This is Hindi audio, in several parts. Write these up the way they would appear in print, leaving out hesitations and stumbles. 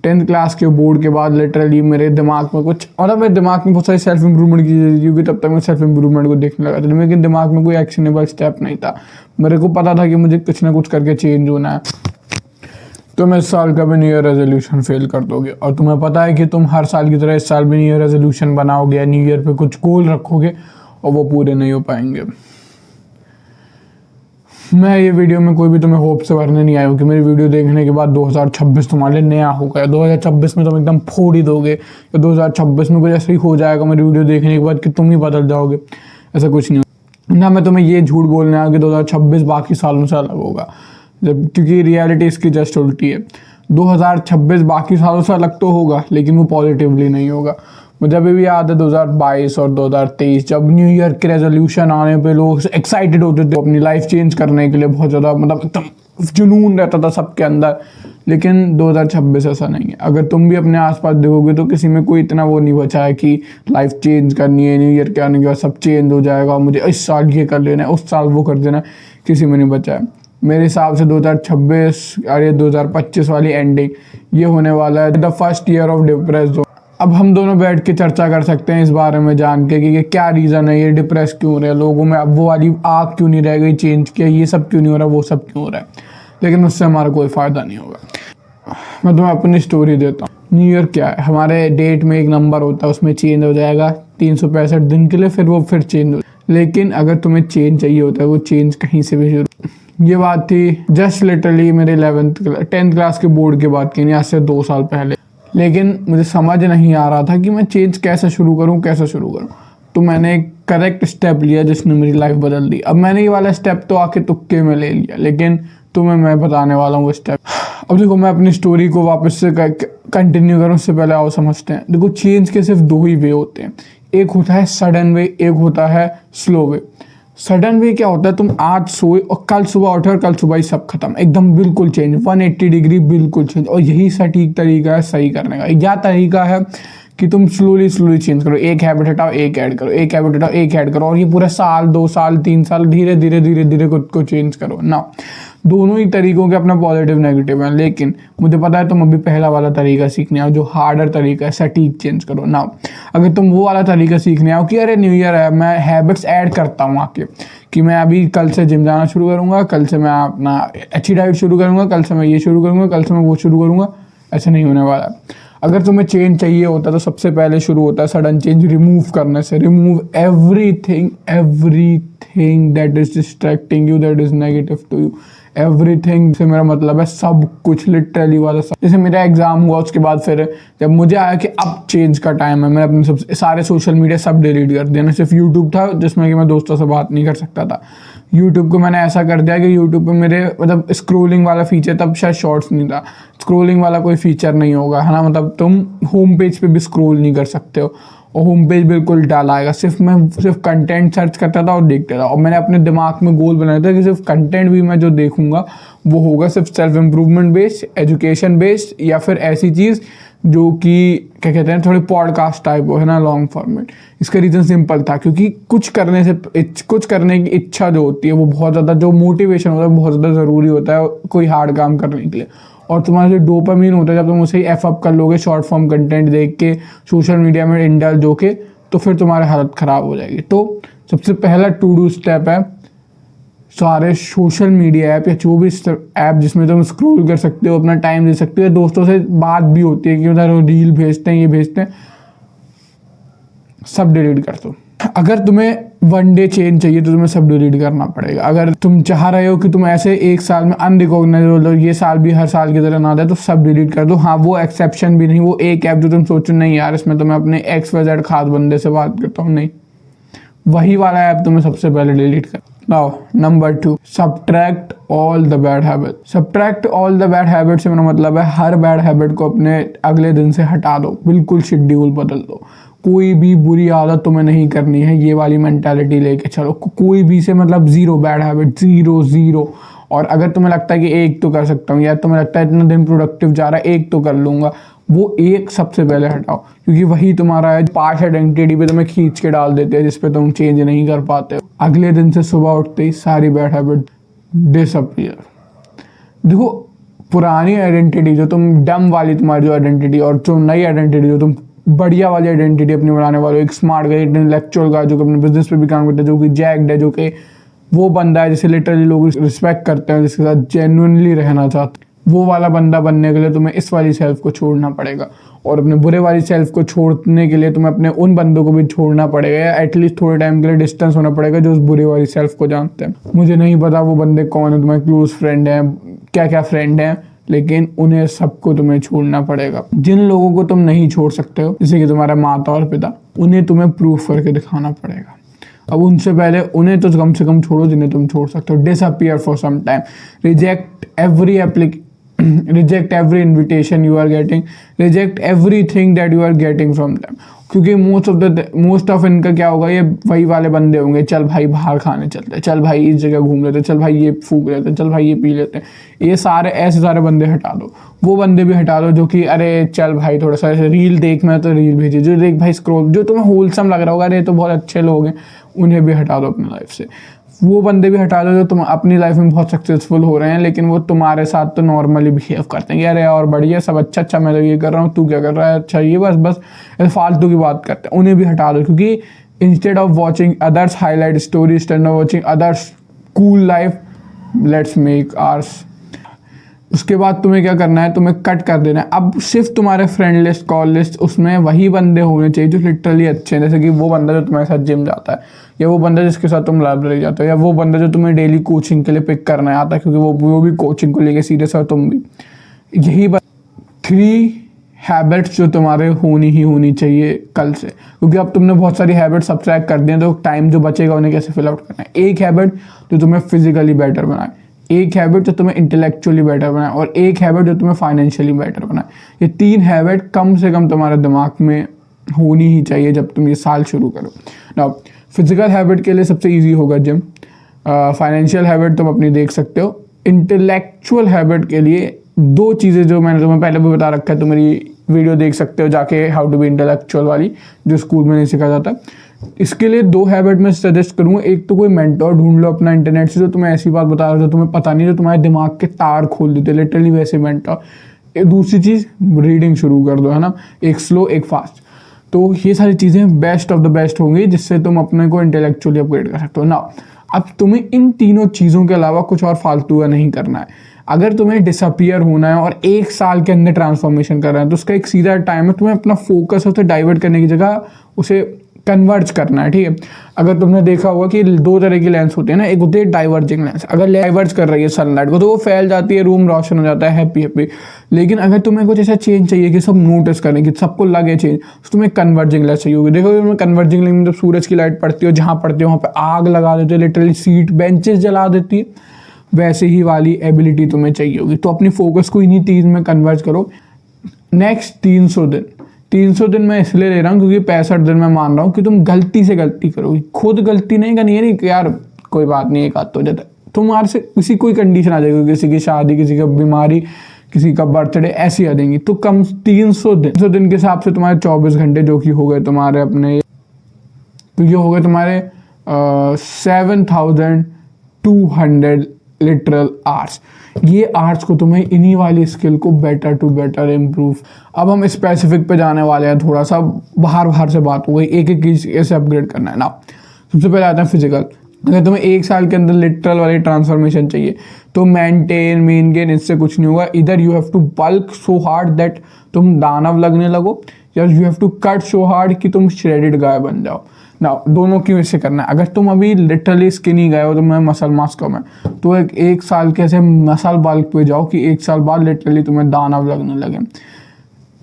10th क्लास के बोर्ड के बाद लिटरली मेरे दिमाग में कुछ, मतलब मेरे दिमाग में बहुत सारी सेल्फ इम्प्रूवमेंट की चीज़ें थी, क्योंकि तब तक मैं सेल्फ इम्प्रूवमेंट को देखने लगा था, लेकिन दिमाग में कोई एक्शनेबल स्टेप नहीं था। मेरे को पता था कि मुझे कुछ ना कुछ करके चेंज होना है। तो मैं इस साल का भी न्यू ईयर रेजोल्यूशन फेल कर दोगे, और तुम्हें पता है कि तुम हर साल की तरह इस साल भी न्यू ईयर रेजोल्यूशन बनाओगे, न्यू ईयर पे कुछ गोल रखोगे और वो पूरे नहीं हो पाएंगे। मैं ये वीडियो में कोई भी तुम्हें होप से भरने नहीं आया हूँ कि मेरी वीडियो देखने के बाद 2026 तुम्हारे लिए नया होगा, 2026 में तुम एकदम फोड़ ही दोगे, या 2026 में कुछ ऐसा ही हो जाएगा मेरी वीडियो देखने के बाद कि तुम ही बदल जाओगे। ऐसा कुछ नहीं हो ना। मैं तुम्हें ये झूठ बोलने आया कि 2026 बाकी सालों से अलग होगा, जब क्योंकि रियलिटी इसकी जस्ट उल्टी है। 2026 बाकी सालों से अलग तो होगा, लेकिन वो पॉजिटिवली नहीं होगा। मुझे अभी भी याद है 2022 और 2023 जब न्यू ईयर के रेजोल्यूशन आने पे लोग एक्साइटेड होते थे अपनी लाइफ चेंज करने के लिए, बहुत ज़्यादा मतलब एकदम जुनून रहता था सबके अंदर। लेकिन 2026 ऐसा नहीं है। अगर तुम भी अपने आसपास देखोगे तो किसी में कोई इतना वो नहीं बचा है कि लाइफ चेंज करनी है, न्यू ईयर के आने के बाद सब चेंज हो जाएगा, मुझे इस साल ये कर लेना है, उस साल वो कर देना है, किसी में नहीं बचा है। मेरे हिसाब से 2026 और ये 2025 वाली एंडिंग ये होने वाला है the first year of depress. अब हम दोनों बैठ के चर्चा कर सकते हैं इस बारे में जान के कि क्या रीज़न है, ये डिप्रेस क्यों हो रहे हैं लोगों में, अब वो वाली आग क्यों नहीं रह गई चेंज किया, ये सब क्यों नहीं हो रहा, वो सब क्यों हो रहा है। लेकिन उससे हमारा कोई फ़ायदा नहीं होगा। मैं तुम्हें अपनी स्टोरी देता हूँ। न्यू ईयर क्या है, हमारे डेट में एक नंबर होता है, उसमें चेंज हो जाएगा 365 दिन के लिए, फिर वो फिर चेंज हो। लेकिन अगर तुम्हें चेंज चाहिए होता है, वो चेंज कहीं से भी शुरू। ये बात थी जस्ट लिटरली मेरे 10th क्लास के बोर्ड के बाद की, आज से 2 साल पहले। लेकिन मुझे समझ नहीं आ रहा था कि मैं चेंज कैसे शुरू करूं। तो मैंने एक करेक्ट स्टेप लिया जिसने मेरी लाइफ बदल दी। अब मैंने ये वाला स्टेप तो आके तुक्के में ले लिया, लेकिन तुम्हें मैं बताने वाला हूँ वो स्टेप। अब देखो, मैं अपनी स्टोरी को वापस से कंटिन्यू करूँ उससे पहले आओ समझते हैं। देखो, चेंज के सिर्फ 2 ही वे होते हैं, एक होता है सडन वे, एक होता है स्लो वे। सडन वे क्या होता है, तुम आज सोए और कल सुबह उठे और कल सुबह ही सब खत्म, एकदम बिल्कुल चेंज, 180 डिग्री बिल्कुल चेंज। और यही सटीक तरीका है सही करने का। यह तरीका है कि तुम स्लोली चेंज करो, एक हैबिट हटाओ एक ऐड करो, एक हैबिट हटाओ एक ऐड करो, और ये पूरा साल 2 साल 3 साल धीरे धीरे खुद को चेंज करो ना। दोनों ही तरीकों के अपना पॉजिटिव नेगेटिव है, लेकिन मुझे पता है तुम अभी पहला वाला तरीका सीखने आओ जो हार्डर तरीका है, सटीक चेंज करो ना। अगर तुम वो वाला तरीका सीखने आओ कि अरे न्यू ईयर है, मैं हैबिट्स ऐड करता हूँ आके, कि मैं अभी कल से जिम जाना शुरू करूँगा, कल से मैं अपना अच्छी डाइट शुरू करूँगा, कल से मैं ये शुरू करूँगा, कल से मैं वो शुरू करूँगा, ऐसा नहीं होने वाला। अगर तुम्हें चेंज चाहिए होता तो सबसे पहले शुरू होता है सडन चेंज रिमूव करने से। Remove everything that is distracting you, that is negative to you. Everything से मेरा मतलब है सब कुछ, लिटरली वाला सब। जैसे मेरा एग्जाम हुआ उसके बाद फिर जब मुझे आया कि अब चेंज का टाइम है, मैंने अपने सब सारे सोशल मीडिया सब डिलीट कर दिया ना। सिर्फ यूट्यूब था जिसमें कि मैं दोस्तों से बात नहीं कर सकता था। यूट्यूब को मैंने ऐसा कर दिया कि यूट्यूब पे मेरे मतलब स्क्रोलिंग वाला फीचर, तब शायद शॉर्ट्स नहीं था, स्क्रोलिंग वाला कोई फीचर नहीं होगा, है ना। मतलब तुम होम पेज पे भी स्क्रोल नहीं कर सकते हो, और होम पेज बिल्कुल डल आएगा। मैं सिर्फ कंटेंट सर्च करता था और देखता था, और मैंने अपने दिमाग में गोल बनाया था कि सिर्फ कंटेंट भी मैं जो देखूंगा वो होगा सिर्फ self improvement based, education based, या फिर ऐसी चीज़ जो कि क्या कहते हैं थोड़ी पॉडकास्ट टाइप हो, है ना, लॉन्ग फॉर्मेट। इसका रीज़न सिंपल था, क्योंकि कुछ करने की इच्छा जो होती है वो बहुत ज़्यादा, जो मोटिवेशन होता है बहुत ज़्यादा ज़रूरी होता है कोई हार्ड काम करने के लिए। और तुम्हारा जो डोपामिन होता है, जब तुम उसे एफ अप कर लोगे शॉर्ट फॉर्म कंटेंट देख के, सोशल मीडिया में इंडल्ज होके, तो फिर तुम्हारी हालत ख़राब हो जाएगी। तो सबसे पहला टू डू स्टेप है, सारे सोशल मीडिया ऐप या जो भी ऐप जिसमें तुम स्क्रॉल कर सकते हो, अपना टाइम दे सकते हो, दोस्तों से बात भी होती है कि मतलब रील भेजते हैं, ये भेजते हैं, सब डिलीट कर दो। अगर तुम्हें 1 डे चेंज चाहिए तो तुम्हें सब डिलीट करना पड़ेगा। अगर तुम चाह रहे हो कि तुम ऐसे एक साल में अनरिकॉग्नाइजेबल, ये साल भी हर साल की तरह ना दे, तो सब डिलीट कर दो। हाँ, वो एक्सेप्शन भी नहीं, वो एक ऐप जो तुम सोचो नहीं यार इसमें तो मैं अपने XYZ खास बंदे से बात करता हूँ, नहीं, वही वाला ऐप तुम्हें सबसे पहले डिलीट कर। Now number 2, subtract all the bad habit. Subtract all the bad habit से मेरा मतलब है हर बैड हैबिट को अपने अगले दिन से हटा दो, बिल्कुल शेड्यूल बदल दो। कोई भी बुरी आदत तुम्हें नहीं करनी है, ये वाली मेंटालिटी लेके चलो। कोई भी से मतलब 0 बैड हैबिट, 0। और अगर तुम्हें लगता है कि एक तो कर सकता हूँ, या तुम्हें लगता है इतना दिन प्रोडक्टिव जा रहा है एक तो कर लूँगा, वो एक सबसे पहले हटाओ, क्योंकि वही तुम्हारा है पास्ट आइडेंटिटी पे तुम्हें खींच के डाल देते हैं, जिसपे तुम चेंज नहीं कर पाते हो। अगले दिन से सुबह उठते ही सारी बैड हैबिट डिसअपीयर। देखो, पुरानी आइडेंटिटी जो तुम डम वाली तुम्हारी जो आइडेंटिटी और जो नई आइडेंटिटी जो तुम बढ़िया वाली आइडेंटिटी अपनी बनाने वाले हो, एक स्मार्ट गाय, इंटेलेक्चुअल का जो अपने बिजनेस पे भी काम करता है, जो कि जैक्ड है, जो कि वो बंदा है जिसे लिटरली लोग रिस्पेक्ट करते हैं, जिसके साथ जेन्युइनली रहना चाहते हैं, वो वाला बंदा बनने के लिए तुम्हें इस वाली सेल्फ को छोड़ना पड़ेगा। और अपने बुरे वाली सेल्फ को छोड़ने के लिए तुम्हें अपने उन बंदों को भी छोड़ना पड़ेगा, या एटलीस्ट थोड़े टाइम के लिए डिस्टेंस होना पड़ेगा जो उस बुरे वाली सेल्फ को जानते हैं। मुझे नहीं पता वो बंदे कौन है, तुम्हारे क्लोज फ्रेंड हैं, क्या क्या फ्रेंड हैं, लेकिन उन्हें सबको तुम्हें छोड़ना पड़ेगा। जिन लोगों को तुम नहीं छोड़ सकते हो, जैसे कि तुम्हारा माता और पिता, उन्हें तुम्हें प्रूफ करके दिखाना पड़ेगा। अब उनसे पहले उन्हें तो कम से कम छोड़ो जिन्हें तुम छोड़ सकते हो। Disappear for some time, reject every invitation you are getting, reject everything that you are getting from them. क्योंकि मोस्ट ऑफ इनका क्या होगा, ये वही वाले बंदे होंगे, चल भाई बाहर खाने चलते हैं, चल भाई इस जगह घूम लेते हैं, चल भाई ये फूक लेते हैं, चल भाई ये पी लेते हैं। ये सारे ऐसे सारे बंदे हटा दो। वो बंदे भी हटा दो जो कि अरे चल भाई थोड़ा सा ऐसे रील देख, मैं तो रील भेजी, जो देख भाई स्क्रॉल, जो तुम्हें होलसम लग रहा होगा, अरे तो बहुत अच्छे लोग हैं, उन्हें भी हटा दो अपनी लाइफ से। वो बंदे भी हटा दो जो तुम अपनी लाइफ में बहुत सक्सेसफुल हो रहे हैं, लेकिन वो तुम्हारे साथ तो नॉर्मली बिहेव करते हैं कि अरे और बढ़िया सब अच्छा, मैं तो ये कर रहा हूँ, तू क्या कर रहा है, अच्छा ये बस फालतू की बात करते हैं। उन्हें भी हटा दो, क्योंकि instead of watching others highlight stories, instead of watching others cool life, let's make hours. उसके बाद तुम्हें क्या करना है, तुम्हें कट कर देना है। अब सिर्फ तुम्हारे फ्रेंड लिस्ट, कॉल लिस्ट, उसमें वही बंदे होने चाहिए जो लिटरली अच्छे हैं। जैसे कि वो बंदा जो तुम्हारे साथ जिम जाता है, या वो बंदा जिसके साथ तुम लाइब्रेरी जाते हो, या वो बंदा जो तुम्हें डेली कोचिंग के लिए पिक करना आता है, क्योंकि वो भी कोचिंग को लेके सीरियस है, तुम भी। यही 3 हैबिट्स जो तुम्हारे होनी चाहिए कल से, क्योंकि अब तुमने बहुत सारी हैबिट सब्सट्रैक्ट कर दी हैं, तो टाइम जो बचेगा उन्हें कैसे फिल आउट करना है। एक हैबिट जो तुम्हें फिजिकली बेटर बनाए, एक हैबिट जो तुम्हें इंटेलेक्चुअली बेटर बनाए, और एक हैबिट जो तुम्हें फाइनेंशियली बेटर बनाए। ये 3 हैबिट कम से कम तुम्हारे दिमाग में होनी ही चाहिए जब तुम ये साल शुरू करो। ना फिजिकल हैबिट के लिए सबसे इजी होगा जिम। फाइनेंशियल हैबिट तुम अपनी देख सकते हो। इंटेलेक्चुअल हैबिट के लिए 2 चीज़ें जो मैंने तुम्हें पहले भी बता रखा है, तो मेरी वीडियो देख सकते हो जाके, हाउ टू बी इंटेलेक्चुअल वाली, जो स्कूल में नहीं सिखाया जाता। इसके लिए 2 हैबिट मैं सजेस्ट करूँगा। एक तो कोई मेंटोर ढूंढ लो अपना इंटरनेट से, जो तुम्हें ऐसी बात बता रहा है जो तुम्हें पता नहीं, जो तुम्हारे दिमाग के तार खोल देते, लिटरली वैसे मेंटोर। दूसरी चीज़, रीडिंग शुरू कर दो, है ना, एक स्लो एक फास्ट। तो ये सारी चीज़ें बेस्ट ऑफ द बेस्ट होंगी जिससे तुम अपने को इंटेलेक्चुअली अपग्रेड कर सकते हो ना। अब तुम्हें इन तीनों चीज़ों के अलावा कुछ और फालतू का नहीं करना है। अगर तुम्हें डिसअपियर होना है और 1 साल के अंदर ट्रांसफॉर्मेशन करना है, तो उसका एक सीधा टाइम है। तुम्हें अपना फोकस उसे डाइवर्ट करने की जगह उसे कन्वर्ज करना है, ठीक है। अगर तुमने देखा होगा कि 2 तरह की लेंस होती है ना, एक होती है डाइवर्जिंग लेंस। अगर डाइवर्ज कर रही है सनलाइट को तो वो फैल जाती है, रूम रोशन हो जाता है, हैप्पी। लेकिन अगर तुम्हें कुछ ऐसा चेंज चाहिए कि सब नोटिस करें, कि सबको लगे चेंज, तो तुम्हें कन्वर्जिंग लेंस चाहिए होगी। देखो तुम्हें कन्वर्जिंग लेंस में जब सूरज की लाइट पड़ती है, जहाँ पड़ती है वहाँ पर आग लगा देती है, लिटरली सीट बेंचेस जला देती है, वैसे ही वाली एबिलिटी तुम्हें चाहिए होगी। तो अपनी फोकस को इन्हीं 3 में कन्वर्ज करो। नेक्स्ट 300 दिन मैं इसलिए ले रहा हूँ क्योंकि 65 दिन मैं मान रहा हूँ कि तुम गलती से गलती करोगे। खुद गलती नहीं करनी है, नहीं कि यार कोई बात नहीं, एक आध तो जाता है, तुम्हारे से किसी कोई कंडीशन आ जाएगी, किसी की शादी, किसी का बीमारी, किसी का बर्थडे, ऐसी आ जाएंगी। तो कम 300 दिन के हिसाब से तुम्हारे 24 घंटे जो कि हो गए तुम्हारे अपने, तो ये हो गए तुम्हारे 7200 लिटरल आवर्स। ये आवर्स को तुम्हें इन्हीं वाली स्किल को बेटर टू बेटर इम्प्रूव। अब हम स्पेसिफिक पे जाने वाले हैं, थोड़ा सा बाहर से बात हो गई, एक चीज़ कैसे अपग्रेड करना है ना। सबसे पहले आता है फिजिकल। अगर तुम्हें 1 साल के अंदर लिटरल वाली ट्रांसफॉर्मेशन चाहिए तो मेन गेन इससे कुछ नहीं होगा। इधर you have to bulk so hard that तुम दानव लगने लगो, या you have to cut so hard कि तुम श्रेडेड गाय बन जाओ ना। दोनों क्यों इससे करना है। अगर तुम अभी लिटरली स्किनी गए हो, तो मैं मसल मास कम है, तो एक साल के ऐसे मसल बल्क पे जाओ कि 1 साल बाद लिटरली तुम्हें दानव लगने लगे।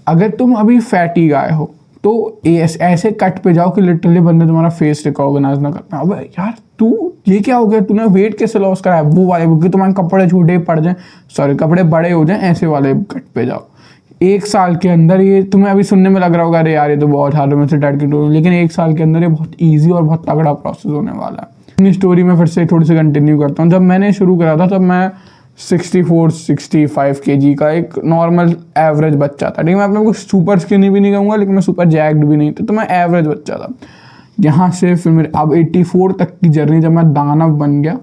अगर तुम अभी फैटी गाय हो तो ऐसे कट पे जाओ कि लिटरली बंदे तुम्हारा फेस रिकॉग्नाइज ना कर पाए। अब यार तू ये क्या हो गया, तूने वेट कैसे लॉस करा है, वो वाले, क्योंकि तुम्हारे कपड़े छोटे पड़ जाए, कपड़े बड़े हो जाए, ऐसे वाले कट पे जाओ। 1 साल के अंदर ये तुम्हें अभी सुनने में लग रहा होगा अरे यार ये तो बहुत हार्ड है, मैं से डाइट की, लेकिन 1 साल के अंदर ये बहुत ईजी और बहुत तगड़ा प्रोसेस होने वाला है। अपनी स्टोरी में फिर से थोड़ी सी कंटिन्यू करता हूँ। जब मैंने शुरू करा था तब मैं 64-65 kg का एक नॉर्मल एवरेज बच्चा था, ठीक है। मैं अपने को सुपर स्किनी भी नहीं कहूँगा, लेकिन मैं सुपर जैक्ड भी नहीं था, तो मैं एवरेज बच्चा था। यहाँ से फिर मेरे अब 84 तक की जर्नी, जब मैं दानव बन गया,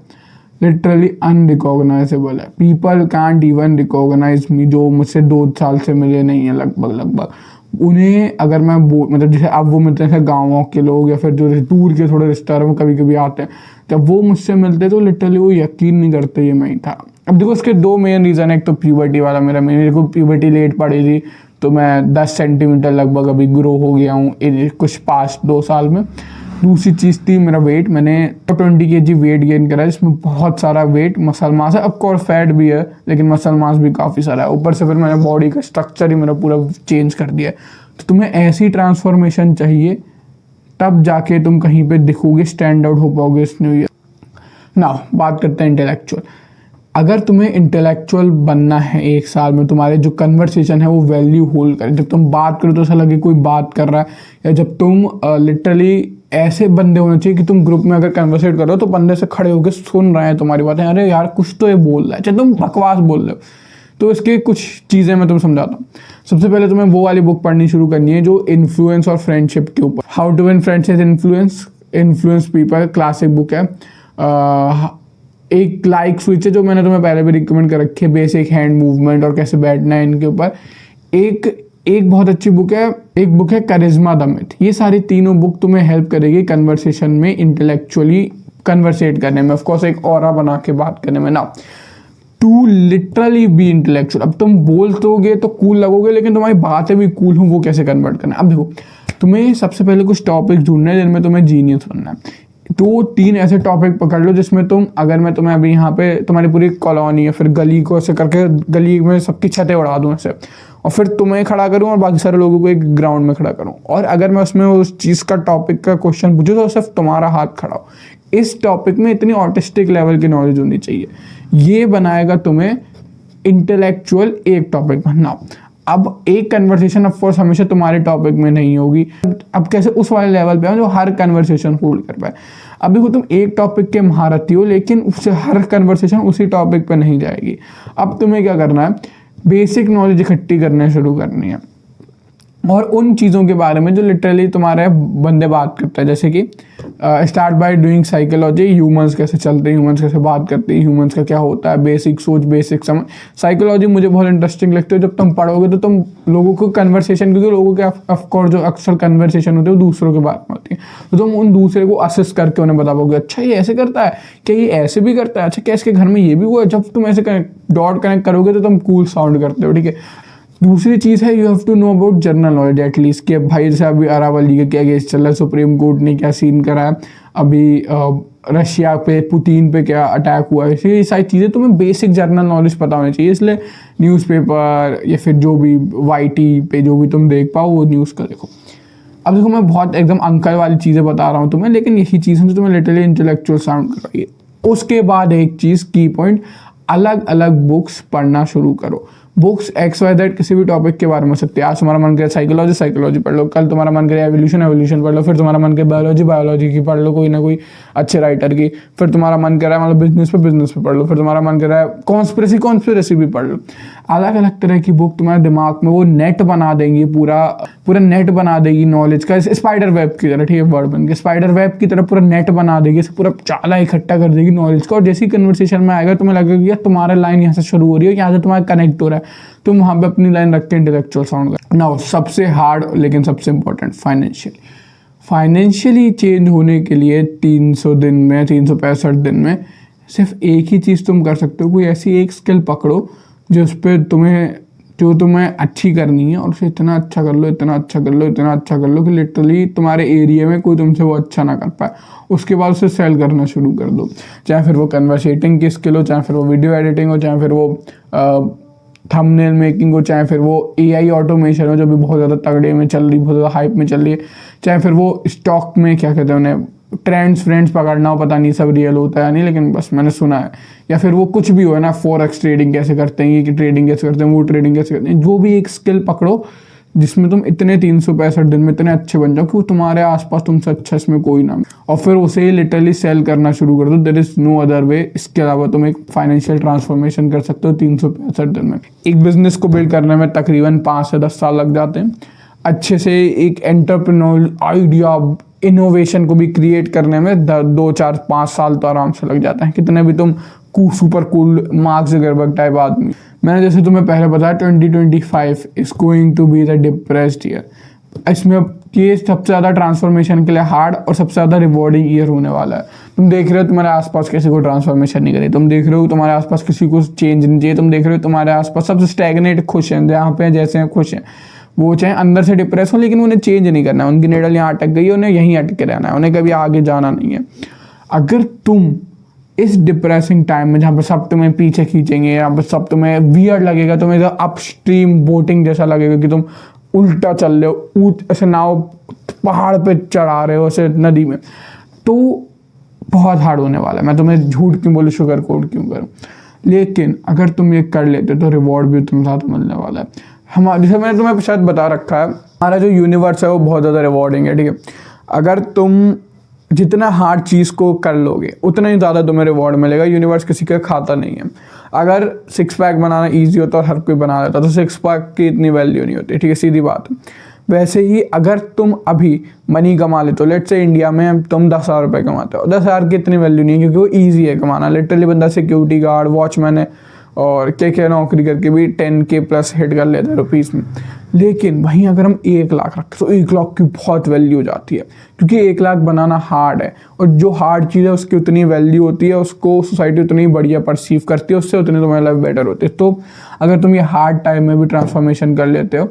लिटरली अनरिकॉग्नाइजेबल है। पीपल कैंट इवन रिकॉग्नाइज मी, जो मुझसे 2 साल से मिले नहीं है लगभग। उन्हें अगर मैं मतलब जैसे अब वो मिलते हैं गाँवों के लोग या फिर जो दूर के थोड़े रिश्तेदार वो कभी कभी आते हैं, जब वो मुझसे मिलते तो लिटरली वो यकीन नहीं करते ये मैं ही था। अब देखो इसके 2 मेन रीज़न है। एक तो प्यूबर्टी वाला, मेरे को प्यूबर्टी लेट पड़ी थी, तो मैं 10 सेंटीमीटर लगभग अभी ग्रो हो गया हूँ कुछ पास्ट 2 साल में। दूसरी चीज़ थी मेरा वेट, मैंने 20 kg वेट गेन करा है, जिसमें बहुत सारा वेट मसल मास है, ऑफकोर्स फैट भी है लेकिन मसल मास भी काफ़ी सारा है। ऊपर से फिर मैंने बॉडी का स्ट्रक्चर ही मेरा पूरा चेंज कर दिया है। तो तुम्हें ऐसी ट्रांसफॉर्मेशन चाहिए, तब जाके तुम कहीं पे दिखोगे, स्टैंड आउट हो पाओगे इस न्यू ईयर। नाउ बात करते हैं इंटेलेक्चुअल। अगर तुम्हें इंटेलेक्चुअल बनना है 1 साल में, तुम्हारे जो कन्वर्सेशन है वो वैल्यू होल्ड करे, जब तुम बात करो तो ऐसा लगे कोई बात कर रहा है, या जब तुम लिटरली ऐसे बंदे होने चाहिए कि तुम ग्रुप में अगर कन्वर्सेट करो तो बंदे से खड़े होकर सुन रहे हैं तुम्हारी बातें, अरे यार कुछ तो ये बोल रहा है, चाहे तुम बकवास बोल रहे हो। तो इसके कुछ चीज़ें मैं तुम्हें समझाता हूँ। सबसे पहले तुम्हें वो वाली बुक पढ़नी शुरू करनी है जो इन्फ्लुएंस और फ्रेंडशिप के ऊपर, how to win friends influence people, classic book है। एक लाइक स्विच है जो मैंने तुम्हें पहले भी रिकमेंड कर रखी है, बेसिक हैंड मूवमेंट और कैसे बैठना है इनके ऊपर। एक बहुत अच्छी बुक है करिश्मा द मिथ। ये सारी तीनों बुक तुम्हें हेल्प करेगी कन्वर्सेशन में, इंटेलेक्चुअली कन्वर्सेट करने में, ऑफकोर्स एक ऑरा बना के बात करने में ना, टू लिटरली बी इंटेलेक्चुअल। अब तुम बोलते तो कूल लगोगे, लेकिन तुम्हारी बातें भी कूल हो, वो कैसे कन्वर्ट करना है। अब देखो, तुम्हें सबसे पहले कुछ टॉपिक ढूंढने हैं जिनमें तुम्हें जीनियस बनना है। 2-3 ऐसे टॉपिक पकड़ लो जिसमें तुम, अगर मैं तुम्हें अभी यहाँ पे तुम्हारी पूरी कॉलोनी या फिर गली को ऐसे करके गली में सबकी छतें उड़ा दूँ ऐसे, और फिर तुम्हें खड़ा करूँ और बाकी सारे लोगों को एक ग्राउंड में खड़ा करूँ, और अगर मैं उसमें उस चीज़ का टॉपिक का क्वेश्चन पूछूँ तो सिर्फ तुम्हारा हाथ खड़ा हो। इस टॉपिक में इतनी ऑटिस्टिक लेवल की नॉलेज होनी चाहिए। ये बनाएगा तुम्हें इंटेलेक्चुअल एक टॉपिक बनना। अब एक कन्वर्सेशन ऑफ कोर्स हमेशा तुम्हारे टॉपिक में नहीं होगी, अब कैसे उस वाले लेवल पे हो जो हर कन्वर्सेशन होल्ड कर पाए। अब देखो, तुम एक टॉपिक के महारथी हो, लेकिन उससे हर कन्वर्सेशन उसी टॉपिक पे नहीं जाएगी। अब तुम्हें क्या करना है, बेसिक नॉलेज इकट्ठी करना शुरू करनी है, और उन चीज़ों के बारे में जो लिटरली तुम्हारे बंदे बात करते हैं। जैसे कि start by doing psychology, humans कैसे चलते हैं, ह्यूमंस कैसे बात करते हैं, ह्यूमंस का क्या होता है, बेसिक सोच, बेसिक समझ। साइकोलॉजी मुझे बहुत इंटरेस्टिंग लगती है। जब तुम पढ़ोगे तो तुम लोगों को कन्वर्सेशन, क्योंकि लोगों के ऑफकोर्स जो अक्सर कन्वर्सेशन होते हैं वो दूसरों के बारे में होती है, तो तुम उन दूसरे को असिस करके उन्हें बता पाओगे, अच्छा ये ऐसे करता है, क्या ये ऐसे भी करता है, अच्छा क्या इसके घर में ये भी हुआ है। जब तुम ऐसे डॉट कनेक्ट करोगे तो तुम कूल साउंड करते हो, ठीक है। दूसरी चीज़ है, you have to know about general knowledge at least, कि भाई जैसे अभी अरावली का क्या केस चल रहा है, सुप्रीम कोर्ट ने क्या सीन करा है, अभी रशिया पे पुतिन पे क्या अटैक हुआ है, ये सारी चीज़ें तुम्हें बेसिक जनरल नॉलेज पता होनी चाहिए। इसलिए न्यूज़पेपर या फिर जो भी YT पे जो भी तुम देख पाओ वो न्यूज़ का देखो। अब देखो, मैं बहुत एकदम अंकल वाली चीज़ें बता रहा हूँ तुम्हें, लेकिन यही चीज़ें जो तुम्हें लिटरली इंटेलेक्चुअल साउंड कर रही है। उसके बाद एक चीज़ की पॉइंट, अलग अलग बुक्स पढ़ना शुरू करो। बुक्स XYZ किसी भी टॉपिक के बारे में हो सकती है। आज तुम्हारा मन करे साइकोलॉजी पढ़ लो, कल तुम्हारा मन करे एवोल्यूशन पढ़ लो, फिर तुम्हारा मन करे बायोलॉजी की पढ़ लो, कोई ना कोई अच्छे राइटर की, फिर तुम्हारा मन करे मतलब बिजनेस पे पढ़ लो, फिर तुम्हारा मन करे कॉन्स्पिरेसी भी पढ़ लो। अलग अलग तरह की बुक तुम्हारे दिमाग में वो नेट बना देंगी, पूरा नेट बना देगी नॉलेज का, स्पाइडर वेब की तरह, ठीक है, वर्ड बन के स्पाइडर वेब की तरह पूरा नेट बना देगी, पूरा चाला इकट्ठा कर देगी नॉलेज का। और जैसी कन्वर्सेशन में आएगा तुम्हें लगेगा कि यार तुम्हारा लाइन यहाँ से शुरू हो रही है, यहाँ से तुम्हारा कनेक्ट हो रहा है, तुम वहाँ पे अपनी लाइन रख के इंटेलेक्चुअल साउंड कर। नाउ सबसे हार्ड लेकिन सबसे इंपॉर्टेंट, फाइनेंशियली चेंज होने के लिए 300 दिन में, 365 दिन में सिर्फ एक ही चीज़ तुम कर सकते हो। कोई ऐसी एक स्किल पकड़ो जो तुम्हें अच्छी करनी है, और उसे इतना अच्छा कर लो कि लिटरली तुम्हारे एरिया में कोई तुमसे वो अच्छा ना कर पाए। उसके बाद उसे सेल करना शुरू कर दो, चाहे फिर वो कन्वर्सेटिंग की स्किल हो, चाहे फिर वो वीडियो एडिटिंग हो, चाहे फिर वो थंबनेल मेकिंग हो, चाहे फिर वो AI ऑटोमेशन हो जो भी बहुत ज़्यादा तगड़े में चल रही, बहुत ज़्यादा हाइप में चल रही है, चाहे फिर वो स्टॉक में क्या कहते हैं उन्हें, फ्रेंड्स पकड़ना हो, पता नहीं सब रियल होता है नहीं, लेकिन बस मैंने सुना है, या फिर वो कुछ भी हो है ना, फॉरेक्स ट्रेडिंग कैसे करते हैं, ये कि ट्रेडिंग कैसे करते हैं, वो ट्रेडिंग कैसे करते हैं। जो भी एक स्किल पकड़ो जिसमें तुम इतने 365 दिन में इतने अच्छे बन जाओ कि वो तुम्हारे आसपास तुमसे अच्छा इसमें कोई ना, और फिर उसे लिटरली सेल करना शुरू कर दो। There is no other way. इसके अलावा तुम एक फाइनेंशियल ट्रांसफॉर्मेशन कर सकते हो 365 दिन में। एक बिजनेस को बिल्ड करने में तकरीबन 5 से 10 साल लग जाते हैं। अच्छे से एक एंटरप्रेन्योर आइडिया इनोवेशन को भी क्रिएट करने में 2 4 5 साल तो आराम से लग जाते हैं, कितने भी तुम super cool Mark Zuckerberg type आदमी। मैंने जैसे तुम्हें पहले बताया 2025 is going to be the depressed year. इसमें ये सबसे ज़्यादा ट्रांसफॉर्मेशन के लिए हार्ड और सबसे ज़्यादा रिवॉर्डिंग ईयर होने वाला है। तुम देख रहे हो तुम्हारे आसपास किसी को ट्रांसफॉर्मेशन नहीं करी, तुम देख रहे हो तुम्हारे आसपास किसी को चेंज नहीं चाहिए, तुम देख रहे हो तुम्हारे आसपास सब स्टैग्नेट खुश हैं, जहाँ पे जैसे हैं खुश हैं, वो चाहे अंदर से डिप्रेस हो लेकिन उन्हें चेंज नहीं करना है, उनकी निडल यहाँ अटक गई है, उन्हें यहीं अटके रहना है, उन्हें कभी आगे जाना नहीं है। अगर तुम इस डिप्रेसिंग टाइम में जहाँ पर सब तुम्हें पीछे खींचेंगे, यहाँ पर सब तुम्हें वियर्ड लगेगा, तुम्हें अपस्ट्रीम बोटिंग जैसा लगेगा कि तुम उल्टा चल रहे हो, ऐसे नाव पहाड़ पे चढ़ा रहे हो ऐसे नदी में, तो बहुत हार्ड होने वाला है। मैं तुम्हें झूठ क्यों बोलूँ, शुगर कोट क्यों करूँ, लेकिन अगर तुम ये कर लेते तो रिवॉर्ड भी तुम्हें साथ मिलने वाला है। हमारे जैसे मैंने तुम्हें शायद बता रखा है, हमारा जो यूनिवर्स है वो बहुत ज़्यादा रिवॉर्डिंग है, ठीक है। अगर तुम जितना हार्ड चीज़ को कर लोगे उतना ही ज़्यादा तुम्हें रिवॉर्ड मिलेगा। यूनिवर्स किसी का खाता नहीं है। अगर 6 पैक बनाना ईजी होता और हर कोई बना लेता तो 6 पैक की इतनी वैल्यू नहीं होती, ठीक है, सीधी बात है। वैसे ही अगर तुम अभी मनी कमा लेते हो, लेट से इंडिया में तुम 10,000 रुपये कमाते हो, 10,000 की इतनी वैल्यू नहीं है क्योंकि वो ईजी है कमाना। लिटरली बंदा सिक्योरिटी गार्ड, वॉचमैन है और क्या नौकरी करके भी 10K प्लस हिट कर लेते हैं रुपीज़ में। लेकिन वहीं अगर हम 1 लाख रखें तो 1 लाख की बहुत वैल्यू हो जाती है, क्योंकि 1 लाख बनाना हार्ड है और जो हार्ड चीज़ है उसकी उतनी वैल्यू होती है, उसको सोसाइटी उतनी बढ़िया परसीव करती है, उससे उतनी तुम्हारी लाइफ बेटर होती है। तो अगर तुम ये हार्ड टाइम में भी ट्रांसफॉर्मेशन कर लेते हो,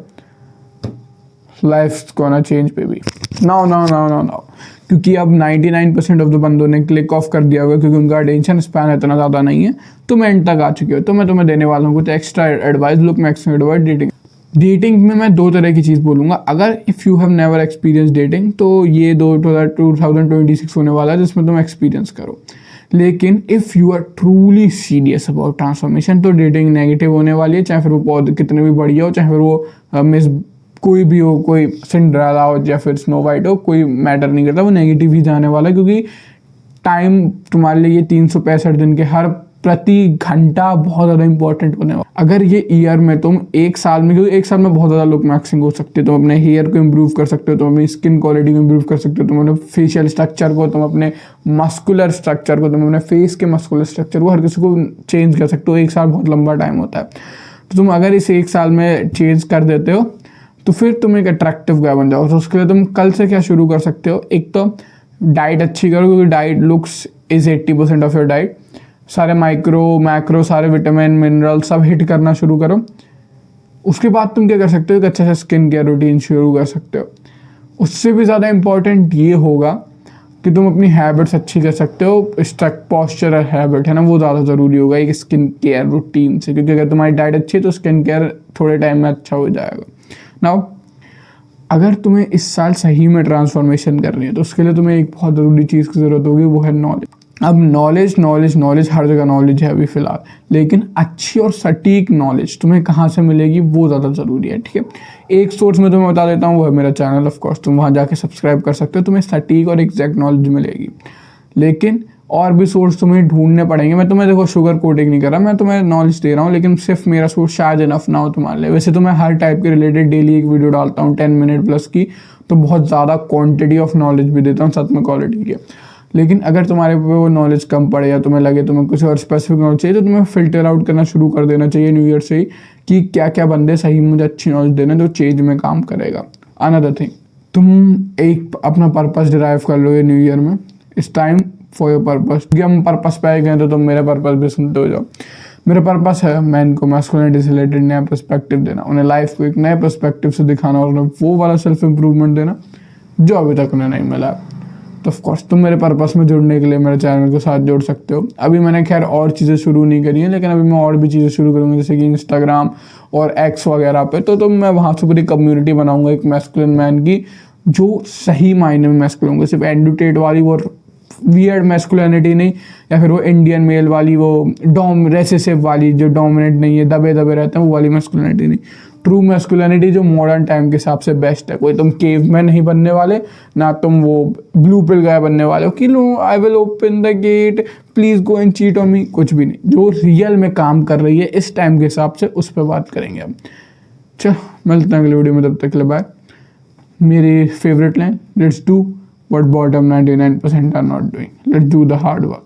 life gonna change baby. Now क्योंकि अब 99% ऑफ द बंदों ने क्लिक ऑफ कर दिया होगा क्योंकि उनका अटेंशन स्पैन इतना ज़्यादा नहीं है। तो मैं एंड तक आ चुकी हूँ, तो मैं तुम्हें देने वाला हूँ कुछ extra advice. Look maximum advice dating में मैं 2 तरह की चीज़ बोलूँगा। अगर if you have never experience dating तो ये 2026 होने वाला है जिसमें तुम एक्सपीरियंस करो। लेकिन if you are truly serious about transformation तो डेटिंग नेगेटिव होने वाली है, चाहे फिर वो बहुत कितने भी बढ़िया हो, चाहे फिर वो मिस कोई भी हो, कोई सिंड्रेला हो या फिर स्नो वाइट हो, कोई मैटर नहीं करता, वो नेगेटिव ही जाने वाला है। क्योंकि टाइम तुम्हारे लिए 365 दिन के हर प्रति घंटा बहुत ज़्यादा इंपॉर्टेंट होने वाला। अगर ये ईयर में तुम 1 साल में, क्योंकि 1 साल में बहुत ज़्यादा लुक मैक्सिंग हो सकती है, तुम अपने हेयर को इम्प्रूव कर सकते हो, तुम अपनी स्किन क्वालिटी को इम्प्रूव कर सकते हो, तुम अपने फेशियल स्ट्रक्चर को, तुम अपने मस्कुलर स्ट्रक्चर को, तुम अपने फेस के मस्कुलर स्ट्रक्चर को, हर किसी को चेंज कर सकते हो। 1 साल बहुत लंबा टाइम होता है, तो तुम अगर इस 1 साल में चेंज कर देते हो तो फिर तुम एक अट्रैक्टिव गाय बन जाओ। तो उसके लिए तुम कल से क्या शुरू कर सकते हो, एक तो डाइट अच्छी करो, क्योंकि diet looks is 80% of your diet. सारे मैक्रो सारे विटामिन मिनरल सब हिट करना शुरू करो। उसके बाद तुम क्या कर सकते हो, एक अच्छे से स्किन केयर रूटीन शुरू कर सकते हो। उससे भी ज़्यादा इम्पॉर्टेंट ये होगा कि तुम अपनी हैबिट्स अच्छी कर सकते हो। पॉस्चर हैबिट है ना, वो ज़्यादा ज़रूरी होगा एक स्किन केयर रूटीन से, क्योंकि अगर तुम्हारी डाइट अच्छी है तो स्किन केयर थोड़े टाइम में अच्छा हो जाएगा। नाउ अगर तुम्हें इस साल सही में ट्रांसफॉर्मेशन करनी है तो उसके लिए तुम्हें एक बहुत ज़रूरी चीज़ की ज़रूरत होगी, वो है नॉलेज। अब नॉलेज हर जगह नॉलेज है अभी फ़िलहाल, लेकिन अच्छी और सटीक नॉलेज तुम्हें कहाँ से मिलेगी वो ज़्यादा ज़रूरी है, ठीक है। एक सोर्स में तुम्हें बता देता हूँ, वो है मेरा चैनल। ऑफ कोर्स तुम वहाँ जाके सब्सक्राइब कर सकते हो, तुम्हें सटीक और एग्जैक्ट नॉलेज मिलेगी। लेकिन और भी सोर्स तुम्हें ढूंढने पड़ेंगे। मैं तुम्हें देखो शुगर कोटिंग नहीं कर रहा, मैं तुम्हें नॉलेज दे रहा हूँ, लेकिन सिर्फ मेरा सोर्स शायद इनफ ना हो तुम्हारे लिए। वैसे तो मैं हर टाइप के रिलेटेड डेली एक वीडियो डालता हूँ 10 मिनट प्लस की, तो बहुत ज़्यादा क्वांटिटी ऑफ नॉलेज भी देता हूँ, सच में क्वालिटी की। लेकिन अगर तुम्हारे पे वो नॉलेज कम पड़े या तुम्हें लगे तुम्हें कुछ और स्पेसिफिक नॉलेज चाहिए, तो तुम्हें फिल्टर आउट करना शुरू कर देना चाहिए न्यू ईयर से ही, कि क्या क्या बंदे सही मुझे अच्छी नॉलेज देना जो चेंज में काम करेगा। अनदर थिंग, तुम एक अपना पर्पस डिराइव कर लो ये न्यू ईयर में, इस टाइम फॉर योर पर्पस। क्योंकि हम पर्पस पे आए गए तो तुम मेरे पर्पस भी सुनते हो जाओ। मेरा पर्पस है मैन को मैस्कुलिनिटी से रिलेटेड नया पर्सपेक्टिव देना, उन्हें लाइफ को एक नए पर्सपेक्टिव से दिखाना और उन्हें वो वाला सेल्फ इम्प्रूवमेंट देना जो अभी तक उन्हें नहीं मिला। तो ऑफकोर्स तुम मेरे पर्पस में जुड़ने के लिए मेरे चैनल के साथ जुड़ सकते हो। अभी मैंने खैर और चीज़ें शुरू नहीं करी हैं, लेकिन अभी मैं और भी चीज़ें शुरू करूँगा, जैसे कि इंस्टाग्राम और एक्स वगैरह पे। तो मैं वहाँ से पूरी कम्युनिटी बनाऊँगा एक मैस्कुलिन मैन की, जो सही मायने में मैस्कुलिन होंगे, सिर्फ एंडुटेट वाली वो वियर्ड मैस्कुलिनिटी नहीं, या फिर वो इंडियन मेल वाली वो रेसेसिव वाली जो डोमिनेट नहीं है, दबे दबे रहते हैं, वो वाली मैस्कुलिनिटी नहीं। ट्रू मैस्कुलिनिटी जो मॉडर्न टाइम के हिसाब से बेस्ट है। कोई तुम केव में नहीं बनने वाले, ना तुम वो ब्लू पिल गाय बनने वाले हो कि no I will open the gate please go and cheat on me, कुछ भी नहीं। जो रियल में काम कर रही है इस टाइम के हिसाब से, उस पर बात करेंगे हम। चलो मिलते हैं अगले वीडियो में, तब तक के लिए बाय। मेरी favourite line, let's do but bottom 99% are not doing. Let's do the hard work.